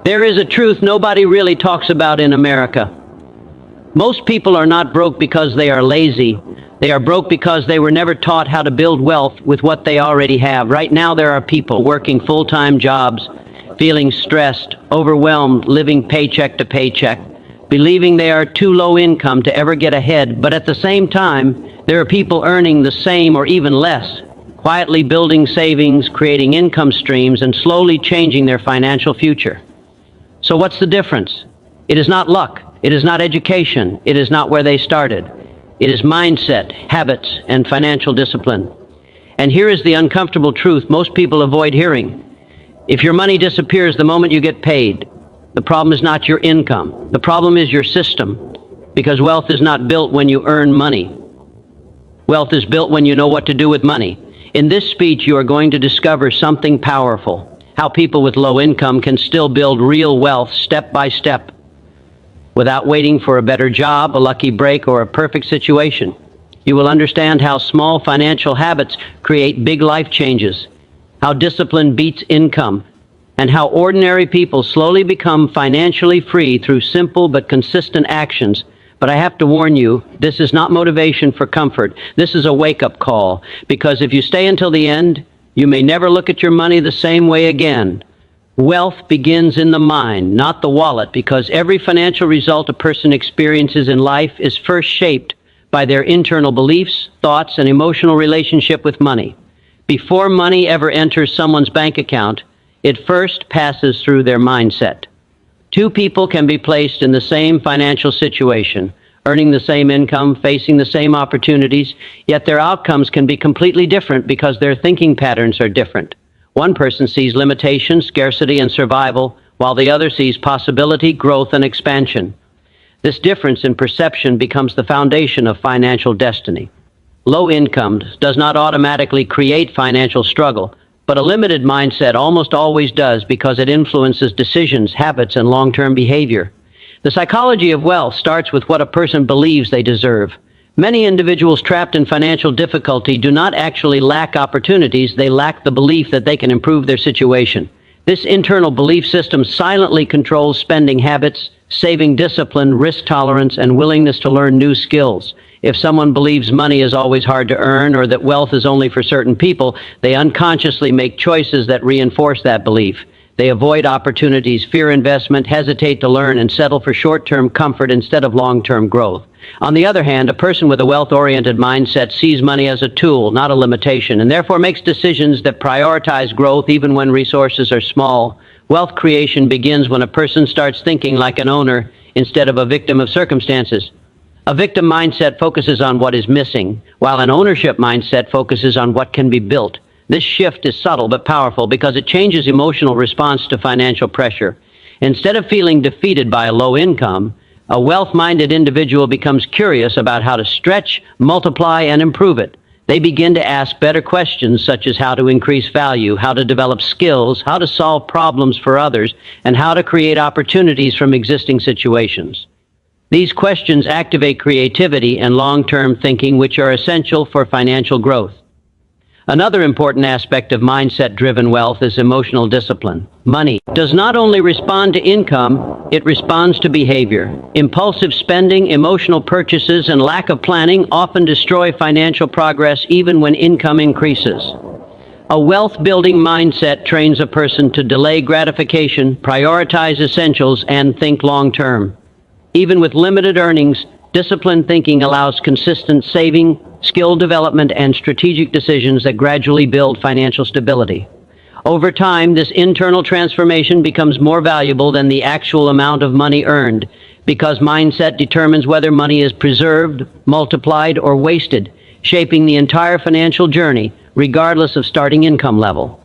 There is a truth nobody really talks about in America. Most people are not broke because they are lazy. They are broke because they were never taught how to build wealth with what they already have. Right now there are people working full-time jobs, feeling stressed, overwhelmed, living paycheck to paycheck, believing they are too low income to ever get ahead. But at the same time, there are people earning the same or even less, quietly building savings, creating income streams, and slowly changing their financial future. So what's the difference? It is not luck. It is not education. It is not where they started. It is mindset, habits, and financial discipline. And here is the uncomfortable truth most people avoid hearing. If your money disappears the moment you get paid, the problem is not your income. The problem is your system, because wealth is not built when you earn money. Wealth is built when you know what to do with money. In this speech, you are going to discover something powerful: how people with low income can still build real wealth step by step, without waiting for a better job, a lucky break, or a perfect situation. You will understand how small financial habits create big life changes, how discipline beats income, and how ordinary people slowly become financially free through simple but consistent actions. But I have to warn you, this is not motivation for comfort. This is a wake-up call, because if you stay until the end, you may never look at your money the same way again. Wealth begins in the mind, not the wallet, because every financial result a person experiences in life is first shaped by their internal beliefs, thoughts, and emotional relationship with money. Before money ever enters someone's bank account, it first passes through their mindset. Two people can be placed in the same financial situation, earning the same income, facing the same opportunities, yet their outcomes can be completely different because their thinking patterns are different. One person sees limitation, scarcity, and survival, while the other sees possibility, growth, and expansion. This difference in perception becomes the foundation of financial destiny. Low income does not automatically create financial struggle, but a limited mindset almost always does, because it influences decisions, habits, and long-term behavior. The psychology of wealth starts with what a person believes they deserve. Many individuals trapped in financial difficulty do not actually lack opportunities. They lack the belief that they can improve their situation. This internal belief system silently controls spending habits, saving discipline, risk tolerance, and willingness to learn new skills. If someone believes money is always hard to earn, or that wealth is only for certain people, they unconsciously make choices that reinforce that belief. They avoid opportunities, fear investment, hesitate to learn, and settle for short-term comfort instead of long-term growth. On the other hand, a person with a wealth-oriented mindset sees money as a tool, not a limitation, and therefore makes decisions that prioritize growth even when resources are small. Wealth creation begins when a person starts thinking like an owner instead of a victim of circumstances. A victim mindset focuses on what is missing, while an ownership mindset focuses on what can be built. This shift is subtle but powerful because it changes emotional response to financial pressure. Instead of feeling defeated by a low income, a wealth-minded individual becomes curious about how to stretch, multiply, and improve it. They begin to ask better questions, such as how to increase value, how to develop skills, how to solve problems for others, and how to create opportunities from existing situations. These questions activate creativity and long-term thinking, which are essential for financial growth. Another important aspect of mindset-driven wealth is emotional discipline. Money does not only respond to income, it responds to behavior. Impulsive spending, emotional purchases, and lack of planning often destroy financial progress even when income increases. A wealth-building mindset trains a person to delay gratification, prioritize essentials, and think long-term. Even with limited earnings, disciplined thinking allows consistent saving, skill development, and strategic decisions that gradually build financial stability. Over time, this internal transformation becomes more valuable than the actual amount of money earned, because mindset determines whether money is preserved, multiplied, or wasted, shaping the entire financial journey, regardless of starting income level.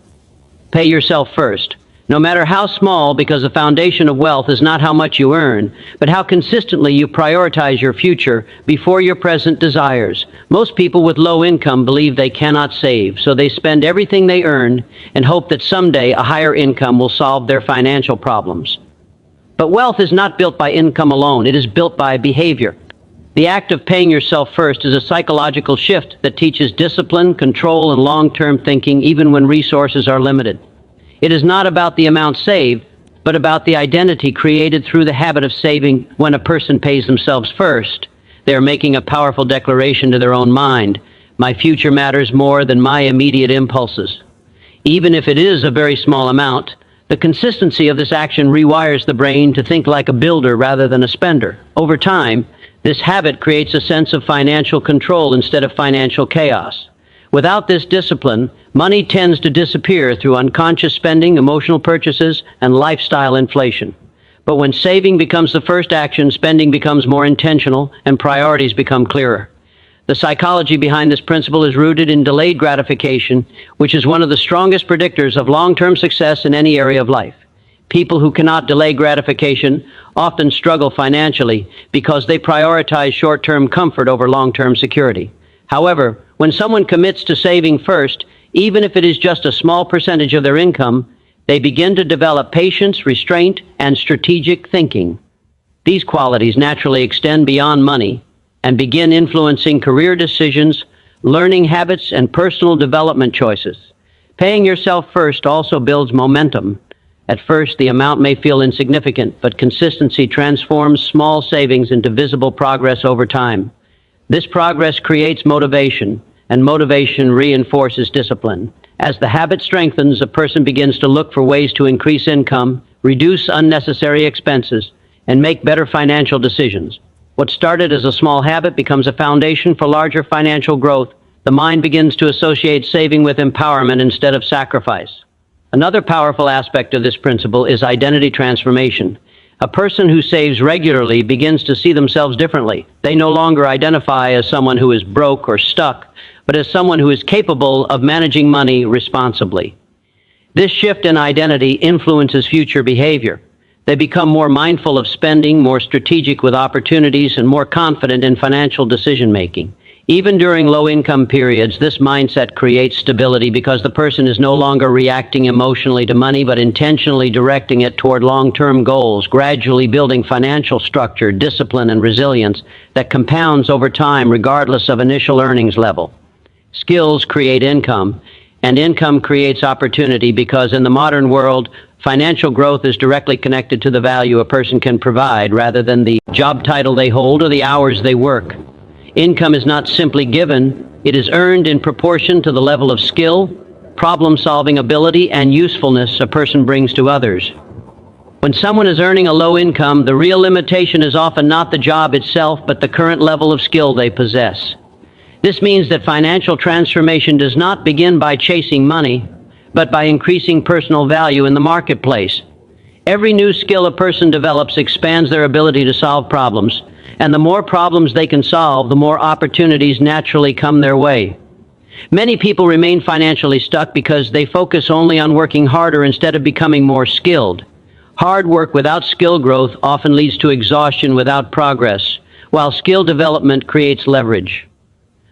Pay yourself first. No matter how small, because the foundation of wealth is not how much you earn, but how consistently you prioritize your future before your present desires. Most people with low income believe they cannot save, so they spend everything they earn and hope that someday a higher income will solve their financial problems. But wealth is not built by income alone. It is built by behavior. The act of paying yourself first is a psychological shift that teaches discipline, control, and long-term thinking even when resources are limited. It is not about the amount saved, but about the identity created through the habit of saving. When a person pays themselves first, they are making a powerful declaration to their own mind: my future matters more than my immediate impulses. Even if it is a very small amount, the consistency of this action rewires the brain to think like a builder rather than a spender. Over time, this habit creates a sense of financial control instead of financial chaos. Without this discipline, money tends to disappear through unconscious spending, emotional purchases, and lifestyle inflation. But when saving becomes the first action, spending becomes more intentional and priorities become clearer. The psychology behind this principle is rooted in delayed gratification, which is one of the strongest predictors of long-term success in any area of life. People who cannot delay gratification often struggle financially because they prioritize short-term comfort over long-term security. However, when someone commits to saving first, even if it is just a small percentage of their income, they begin to develop patience, restraint, and strategic thinking. These qualities naturally extend beyond money and begin influencing career decisions, learning habits, and personal development choices. Paying yourself first also builds momentum. At first, the amount may feel insignificant, but consistency transforms small savings into visible progress over time. This progress creates motivation, and motivation reinforces discipline. As the habit strengthens, a person begins to look for ways to increase income, reduce unnecessary expenses, and make better financial decisions. What started as a small habit becomes a foundation for larger financial growth. The mind begins to associate saving with empowerment instead of sacrifice. Another powerful aspect of this principle is identity transformation. A person who saves regularly begins to see themselves differently. They no longer identify as someone who is broke or stuck, but as someone who is capable of managing money responsibly. This shift in identity influences future behavior. They become more mindful of spending, more strategic with opportunities, and more confident in financial decision-making. Even during low-income periods, this mindset creates stability because the person is no longer reacting emotionally to money, but intentionally directing it toward long-term goals, gradually building financial structure, discipline, and resilience that compounds over time regardless of initial earnings level. Skills create income, and income creates opportunity because in the modern world, financial growth is directly connected to the value a person can provide rather than the job title they hold or the hours they work. Income is not simply given, it is earned in proportion to the level of skill, problem-solving ability, and usefulness a person brings to others. When someone is earning a low income, the real limitation is often not the job itself, but the current level of skill they possess. This means that financial transformation does not begin by chasing money, but by increasing personal value in the marketplace. Every new skill a person develops expands their ability to solve problems, and the more problems they can solve, the more opportunities naturally come their way. Many people remain financially stuck because they focus only on working harder instead of becoming more skilled. Hard work without skill growth often leads to exhaustion without progress, while skill development creates leverage.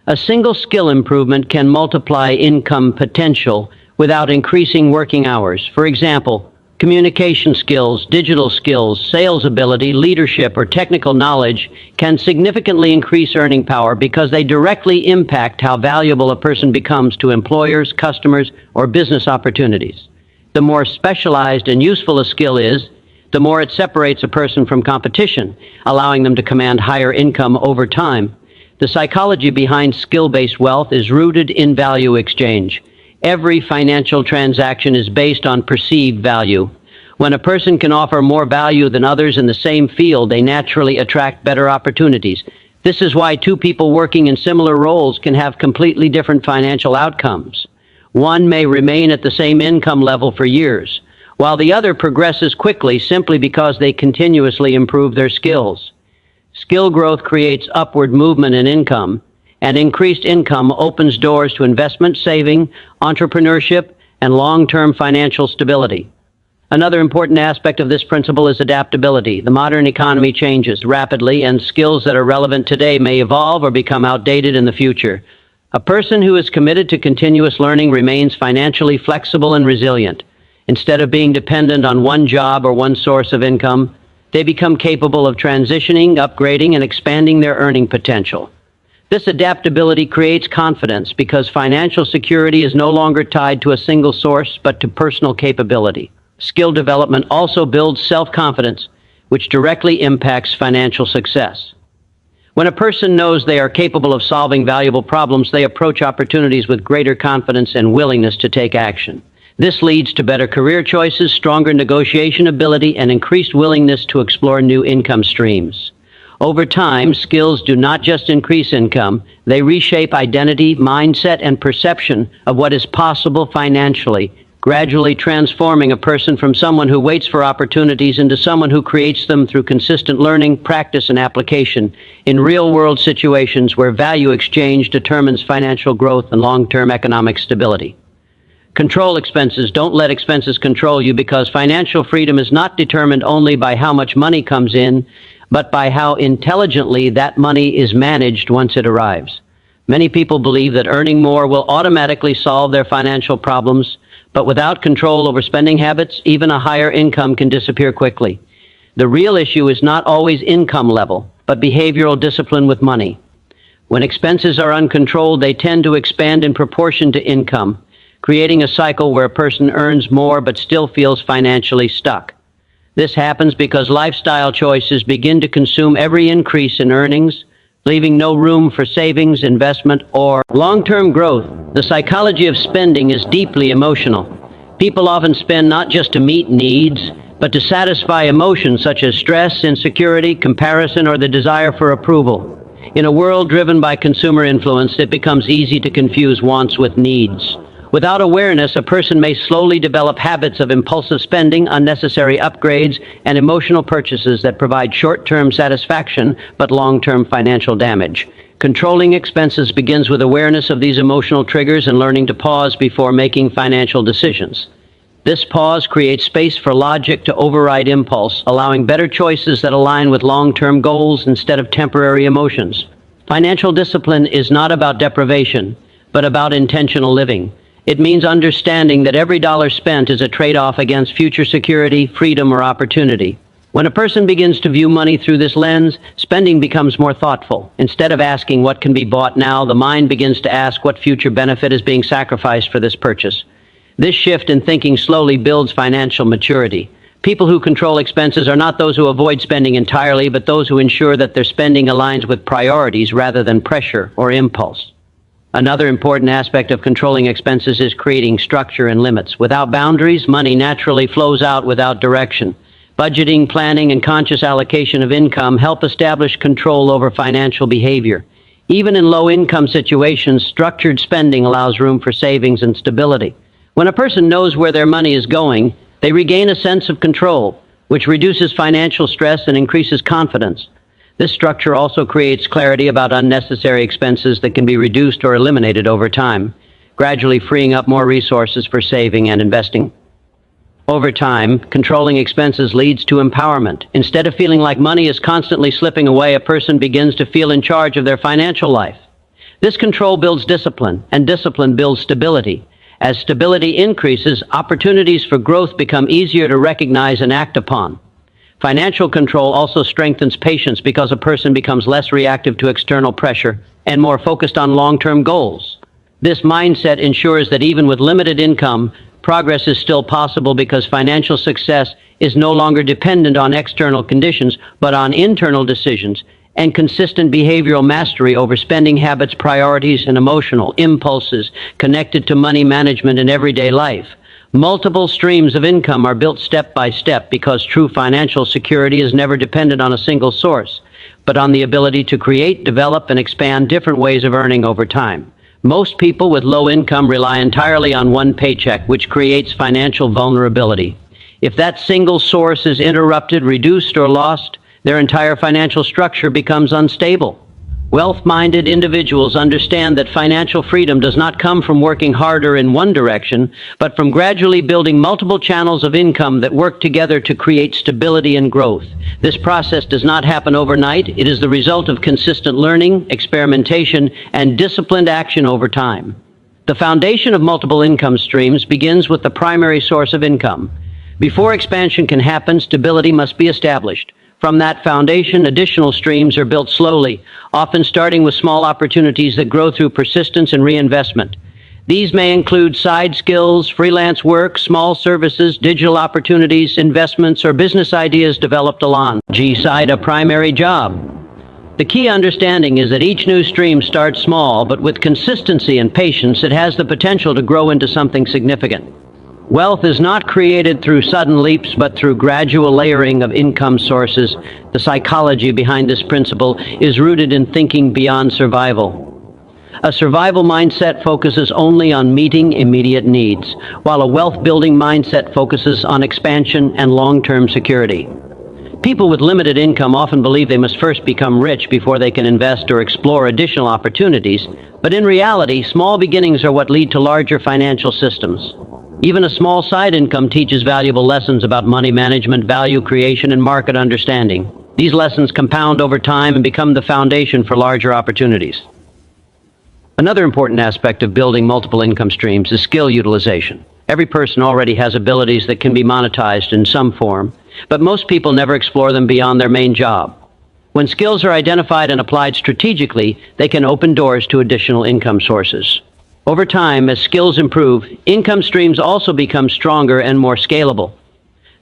A single skill improvement can multiply income potential without increasing working hours. For example, communication skills, digital skills, sales ability, leadership, or technical knowledge can significantly increase earning power because they directly impact how valuable a person becomes to employers, customers, or business opportunities. The more specialized and useful a skill is, the more it separates a person from competition, allowing them to command higher income over time. The psychology behind skill-based wealth is rooted in value exchange. Every financial transaction is based on perceived value. When a person can offer more value than others in the same field, they naturally attract better opportunities. This is why two people working in similar roles can have completely different financial outcomes. One may remain at the same income level for years, while the other progresses quickly simply because they continuously improve their skills. Skill growth creates upward movement in income, and increased income opens doors to investment, saving, entrepreneurship, and long-term financial stability. Another important aspect of this principle is adaptability. The modern economy changes rapidly, and skills that are relevant today may evolve or become outdated in the future. A person who is committed to continuous learning remains financially flexible and resilient. Instead of being dependent on one job or one source of income, they become capable of transitioning, upgrading, and expanding their earning potential. This adaptability creates confidence because financial security is no longer tied to a single source but to personal capability. Skill development also builds self-confidence, which directly impacts financial success. When a person knows they are capable of solving valuable problems, they approach opportunities with greater confidence and willingness to take action. This leads to better career choices, stronger negotiation ability, and increased willingness to explore new income streams. Over time, skills do not just increase income, they reshape identity, mindset, and perception of what is possible financially, gradually transforming a person from someone who waits for opportunities into someone who creates them through consistent learning, practice, and application in real-world situations where value exchange determines financial growth and long-term economic stability. Control expenses. Don't let expenses control you, because financial freedom is not determined only by how much money comes in, but by how intelligently that money is managed once it arrives. Many people believe that earning more will automatically solve their financial problems, but without control over spending habits, even a higher income can disappear quickly. The real issue is not always income level, but behavioral discipline with money. When expenses are uncontrolled, they tend to expand in proportion to income, creating a cycle where a person earns more but still feels financially stuck. This happens because lifestyle choices begin to consume every increase in earnings, leaving no room for savings, investment, or long-term growth. The psychology of spending is deeply emotional. People often spend not just to meet needs, but to satisfy emotions such as stress, insecurity, comparison, or the desire for approval. In a world driven by consumer influence, it becomes easy to confuse wants with needs. Without awareness, a person may slowly develop habits of impulsive spending, unnecessary upgrades, and emotional purchases that provide short-term satisfaction but long-term financial damage. Controlling expenses begins with awareness of these emotional triggers and learning to pause before making financial decisions. This pause creates space for logic to override impulse, allowing better choices that align with long-term goals instead of temporary emotions. Financial discipline is not about deprivation, but about intentional living. It means understanding that every dollar spent is a trade-off against future security, freedom, or opportunity. When a person begins to view money through this lens, spending becomes more thoughtful. Instead of asking what can be bought now, the mind begins to ask what future benefit is being sacrificed for this purchase. This shift in thinking slowly builds financial maturity. People who control expenses are not those who avoid spending entirely, but those who ensure that their spending aligns with priorities rather than pressure or impulse. Another important aspect of controlling expenses is creating structure and limits. Without boundaries, money naturally flows out without direction. Budgeting, planning, and conscious allocation of income help establish control over financial behavior. Even in low-income situations, structured spending allows room for savings and stability. When a person knows where their money is going, they regain a sense of control, which reduces financial stress and increases confidence. This structure also creates clarity about unnecessary expenses that can be reduced or eliminated over time, gradually freeing up more resources for saving and investing. Over time, controlling expenses leads to empowerment. Instead of feeling like money is constantly slipping away, a person begins to feel in charge of their financial life. This control builds discipline, and discipline builds stability. As stability increases, opportunities for growth become easier to recognize and act upon. Financial control also strengthens patience because a person becomes less reactive to external pressure and more focused on long-term goals. This mindset ensures that even with limited income, progress is still possible because financial success is no longer dependent on external conditions, but on internal decisions and consistent behavioral mastery over spending habits, priorities, and emotional impulses connected to money management in everyday life. Multiple streams of income are built step by step because true financial security is never dependent on a single source, but on the ability to create, develop, and expand different ways of earning over time. Most people with low income rely entirely on one paycheck, which creates financial vulnerability. If that single source is interrupted, reduced, or lost, their entire financial structure becomes unstable. Wealth-minded individuals understand that financial freedom does not come from working harder in one direction, but from gradually building multiple channels of income that work together to create stability and growth. This process does not happen overnight. It is the result of consistent learning, experimentation, and disciplined action over time. The foundation of multiple income streams begins with the primary source of income. Before expansion can happen, stability must be established. From that foundation, additional streams are built slowly, often starting with small opportunities that grow through persistence and reinvestment. These may include side skills, freelance work, small services, digital opportunities, investments, or business ideas developed alongside a primary job. The key understanding is that each new stream starts small, but with consistency and patience, it has the potential to grow into something significant. Wealth is not created through sudden leaps, but through gradual layering of income sources. The psychology behind this principle is rooted in thinking beyond survival. A survival mindset focuses only on meeting immediate needs, while a wealth-building mindset focuses on expansion and long-term security. People with limited income often believe they must first become rich before they can invest or explore additional opportunities, but in reality, small beginnings are what lead to larger financial systems. Even a small side income teaches valuable lessons about money management, value creation, and market understanding. These lessons compound over time and become the foundation for larger opportunities. Another important aspect of building multiple income streams is skill utilization. Every person already has abilities that can be monetized in some form, but most people never explore them beyond their main job. When skills are identified and applied strategically, they can open doors to additional income sources. Over time, as skills improve, income streams also become stronger and more scalable.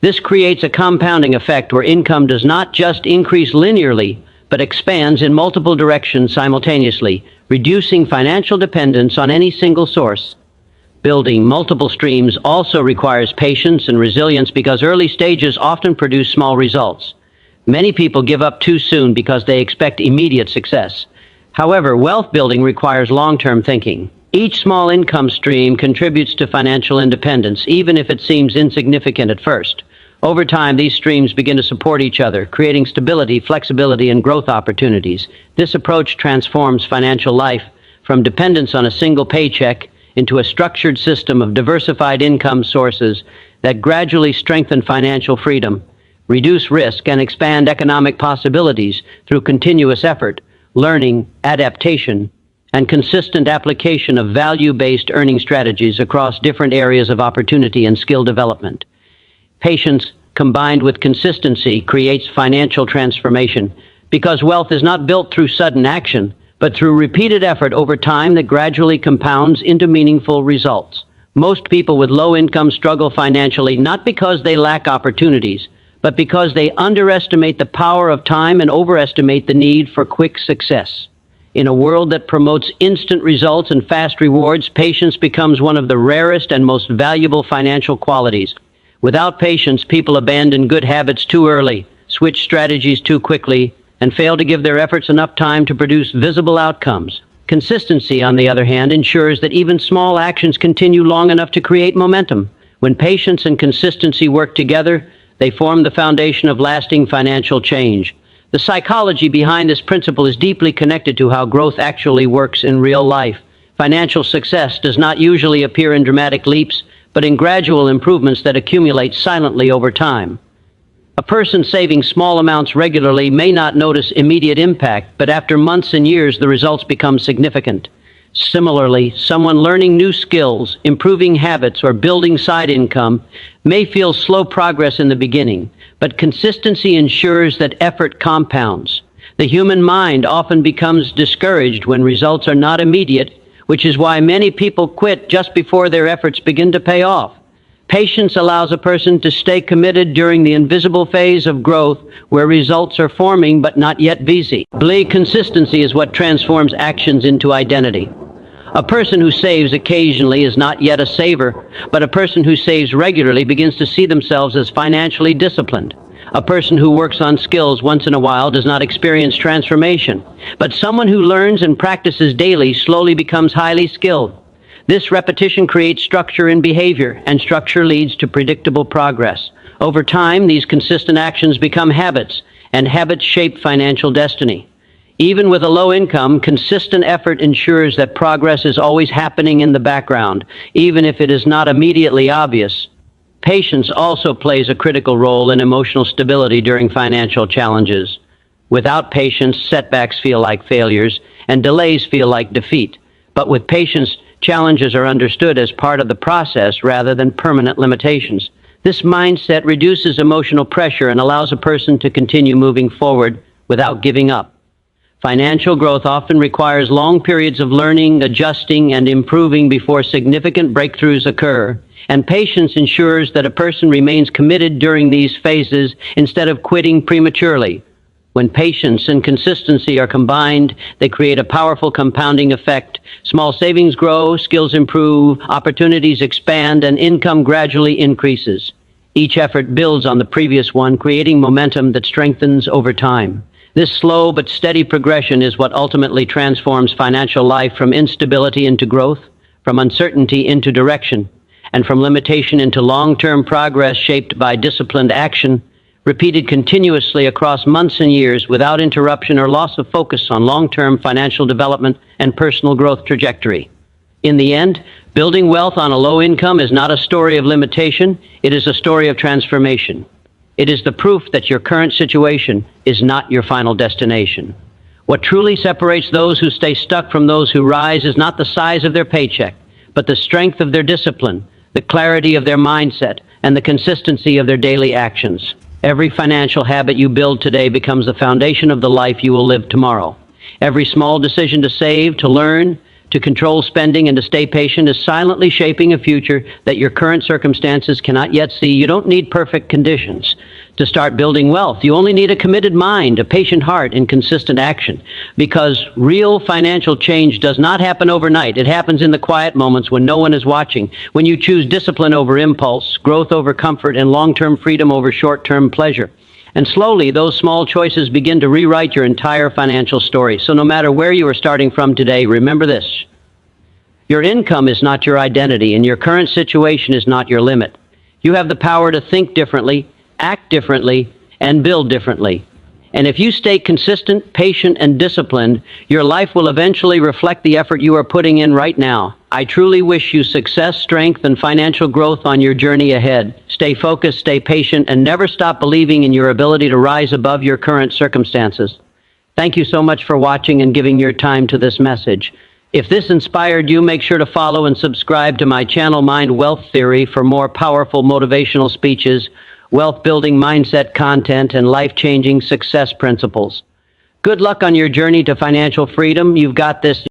This creates a compounding effect where income does not just increase linearly, but expands in multiple directions simultaneously, reducing financial dependence on any single source. Building multiple streams also requires patience and resilience because early stages often produce small results. Many people give up too soon because they expect immediate success. However, wealth building requires long-term thinking. Each small income stream contributes to financial independence, even if it seems insignificant at first. Over time, these streams begin to support each other, creating stability, flexibility, and growth opportunities. This approach transforms financial life from dependence on a single paycheck into a structured system of diversified income sources that gradually strengthen financial freedom, reduce risk, and expand economic possibilities through continuous effort, learning, adaptation, and consistent application of value-based earning strategies across different areas of opportunity and skill development. Patience, combined with consistency, creates financial transformation because wealth is not built through sudden action, but through repeated effort over time that gradually compounds into meaningful results. Most people with low income struggle financially not because they lack opportunities, but because they underestimate the power of time and overestimate the need for quick success. In a world that promotes instant results and fast rewards, patience becomes one of the rarest and most valuable financial qualities. Without patience, people abandon good habits too early, switch strategies too quickly, and fail to give their efforts enough time to produce visible outcomes. Consistency, on the other hand, ensures that even small actions continue long enough to create momentum. When patience and consistency work together, they form the foundation of lasting financial change. The psychology behind this principle is deeply connected to how growth actually works in real life. Financial success does not usually appear in dramatic leaps, but in gradual improvements that accumulate silently over time. A person saving small amounts regularly may not notice immediate impact, but after months and years, the results become significant. Similarly, someone learning new skills, improving habits, or building side income may feel slow progress in the beginning, but consistency ensures that effort compounds. The human mind often becomes discouraged when results are not immediate, which is why many people quit just before their efforts begin to pay off. Patience allows a person to stay committed during the invisible phase of growth where results are forming but not yet visible. Consistency is what transforms actions into identity. A person who saves occasionally is not yet a saver, but a person who saves regularly begins to see themselves as financially disciplined. A person who works on skills once in a while does not experience transformation, but someone who learns and practices daily slowly becomes highly skilled. This repetition creates structure in behavior, and structure leads to predictable progress. Over time, these consistent actions become habits, and habits shape financial destiny. Even with a low income, consistent effort ensures that progress is always happening in the background, even if it is not immediately obvious. Patience also plays a critical role in emotional stability during financial challenges. Without patience, setbacks feel like failures, and delays feel like defeat. But with patience, challenges are understood as part of the process rather than permanent limitations. This mindset reduces emotional pressure and allows a person to continue moving forward without giving up. Financial growth often requires long periods of learning, adjusting, and improving before significant breakthroughs occur, and patience ensures that a person remains committed during these phases instead of quitting prematurely. When patience and consistency are combined, they create a powerful compounding effect. Small savings grow, skills improve, opportunities expand, and income gradually increases. Each effort builds on the previous one, creating momentum that strengthens over time. This slow but steady progression is what ultimately transforms financial life from instability into growth, from uncertainty into direction, and from limitation into long-term progress shaped by disciplined action, repeated continuously across months and years without interruption or loss of focus on long-term financial development and personal growth trajectory. In the end, building wealth on a low income is not a story of limitation, it is a story of transformation. It is the proof that your current situation is not your final destination. What truly separates those who stay stuck from those who rise is not the size of their paycheck, but the strength of their discipline, the clarity of their mindset, and the consistency of their daily actions. Every financial habit you build today becomes the foundation of the life you will live tomorrow. Every small decision to save, to learn, to control spending, and to stay patient is silently shaping a future that your current circumstances cannot yet see. You don't need perfect conditions to start building wealth. You only need a committed mind, a patient heart, and consistent action. Because real financial change does not happen overnight. It happens in the quiet moments when no one is watching, when you choose discipline over impulse, growth over comfort, and long-term freedom over short-term pleasure. And slowly, those small choices begin to rewrite your entire financial story. So no matter where you are starting from today, remember this. Your income is not your identity, and your current situation is not your limit. You have the power to think differently, act differently, and build differently. And if you stay consistent, patient, and disciplined, your life will eventually reflect the effort you are putting in right now. I truly wish you success, strength, and financial growth on your journey ahead. Stay focused, stay patient, and never stop believing in your ability to rise above your current circumstances. Thank you so much for watching and giving your time to this message. If this inspired you, make sure to follow and subscribe to my channel, Mind Wealth Theory, for more powerful motivational speeches, wealth-building mindset content, and life-changing success principles. Good luck on your journey to financial freedom. You've got this.